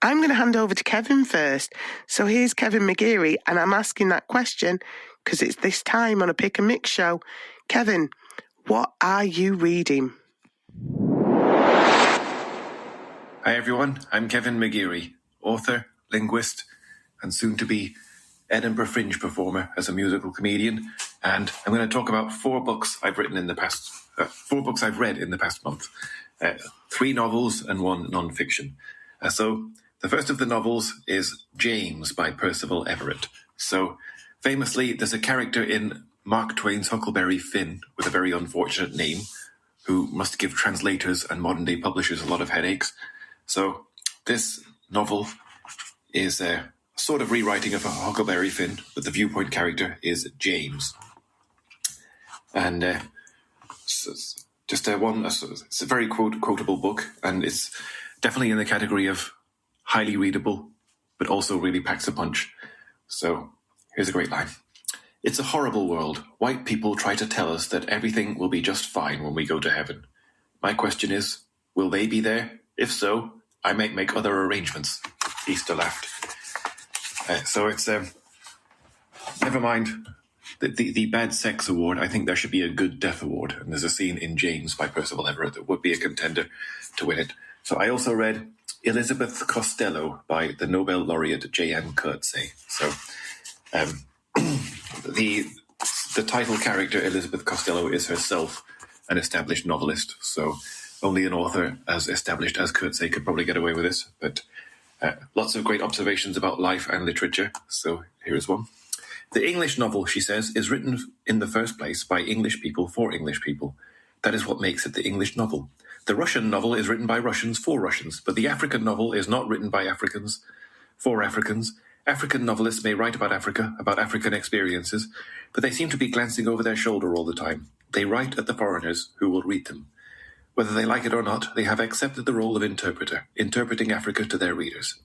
I'm going to hand over to Kevin first. So here's Kevin McGeary, and I'm asking that question because it's this time on a Pick and Mix show. Kevin, what are you reading? Hi everyone, I'm Kevin McGeary, author, linguist, and soon-to-be Edinburgh Fringe performer as a musical comedian. And I'm going to talk about 4 books I've read in the past month. 3 novels and 1 non-fiction. So the first of the novels is James by Percival Everett. So famously, there's a character in Mark Twain's Huckleberry Finn with a very unfortunate name who must give translators and modern-day publishers a lot of headaches. So this novel is a sort of rewriting of a Huckleberry Finn, but the viewpoint character is James. And it's a very quotable book, and it's definitely in the category of highly readable, but also really packs a punch. So here's a great line. It's a horrible world. White people try to tell us that everything will be just fine when we go to heaven. My question is, will they be there? If so, I might make other arrangements. Easter laughed. So it's, never mind the bad sex award. I think there should be a good death award. And there's a scene in James by Percival Everett that would be a contender to win it. So I also read Elizabeth Costello by the Nobel laureate J.M. Coetzee. So the title character, Elizabeth Costello, is herself an established novelist. So only an author as established as Coetzee could probably get away with this. But lots of great observations about life and literature. So here is one. The English novel, she says, is written in the first place by English people for English people. That is what makes it the English novel. The Russian novel is written by Russians for Russians, but the African novel is not written by Africans for Africans. African novelists may write about Africa, about African experiences, but they seem to be glancing over their shoulder all the time. They write at the foreigners who will read them. Whether they like it or not, they have accepted the role of interpreter, interpreting Africa to their readers.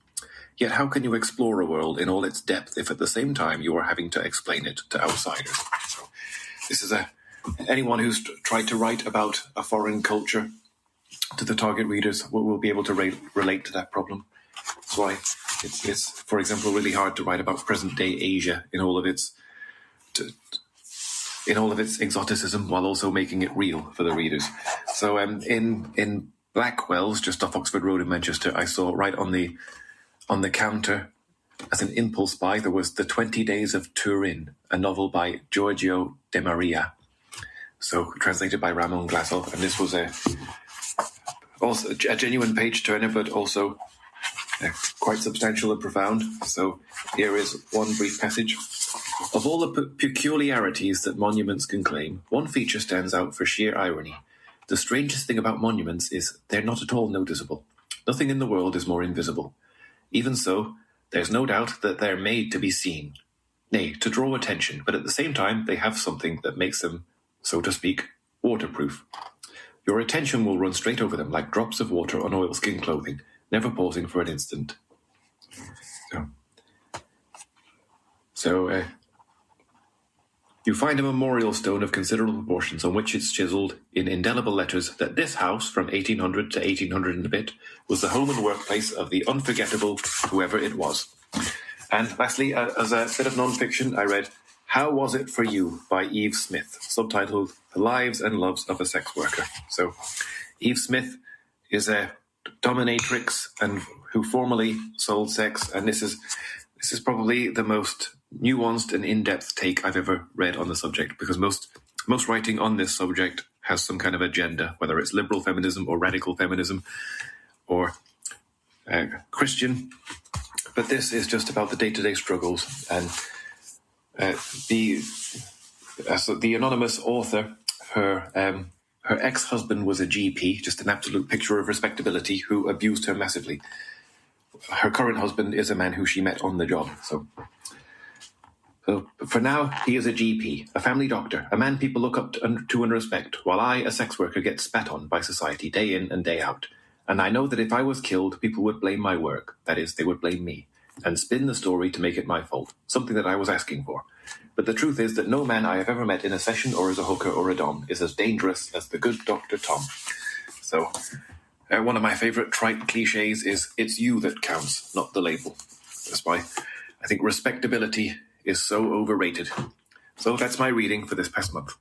Yet how can you explore a world in all its depth if at the same time you are having to explain it to outsiders? So this is anyone who's tried to write about a foreign culture to the target readers will be able to relate to that problem. That's why it's, for example, really hard to write about present-day Asia in all of its exoticism while also making it real for the readers. So in Blackwell's, just off Oxford Road in Manchester, I saw right on the counter as an impulse buy, there was The 20 Days of Turin, a novel by Giorgio de Maria, so translated by Ramon Glasov, and this was also a genuine page-turner, but also quite substantial and profound. So here is one brief passage. Of all the peculiarities that monuments can claim, one feature stands out for sheer irony. The strangest thing about monuments is they're not at all noticeable. Nothing in the world is more invisible. Even so, there's no doubt that they're made to be seen, nay, to draw attention, but at the same time they have something that makes them, so to speak, waterproof. Your attention will run straight over them like drops of water on oilskin clothing, never pausing for an instant. So you find a memorial stone of considerable proportions on which it's chiseled in indelible letters that this house, from 1800 to 1800 and a bit, was the home and workplace of the unforgettable whoever it was. And lastly, as a bit of non-fiction, I read How Was It For You by Eve Smith, subtitled The Lives and Loves of a Sex Worker. So Eve Smith is a dominatrix and who formerly sold sex, and this is probably the most nuanced and in-depth take I've ever read on the subject, because most writing on this subject has some kind of agenda, whether it's liberal feminism or radical feminism or Christian. But this is just about the day-to-day struggles. And the anonymous author, her ex-husband was a GP, just an absolute picture of respectability, who abused her massively. Her current husband is a man who she met on the job. So for now, he is a GP, a family doctor, a man people look up to and respect, while I, a sex worker, get spat on by society day in and day out. And I know that if I was killed, people would blame my work. That is, they would blame me, and spin the story to make it my fault, something that I was asking for. But the truth is that no man I have ever met in a session or as a hooker or a dom is as dangerous as the good Dr. Tom. So One of my favourite trite cliches is, it's you that counts, not the label. That's why I think respectability is so overrated. So that's my reading for this past month.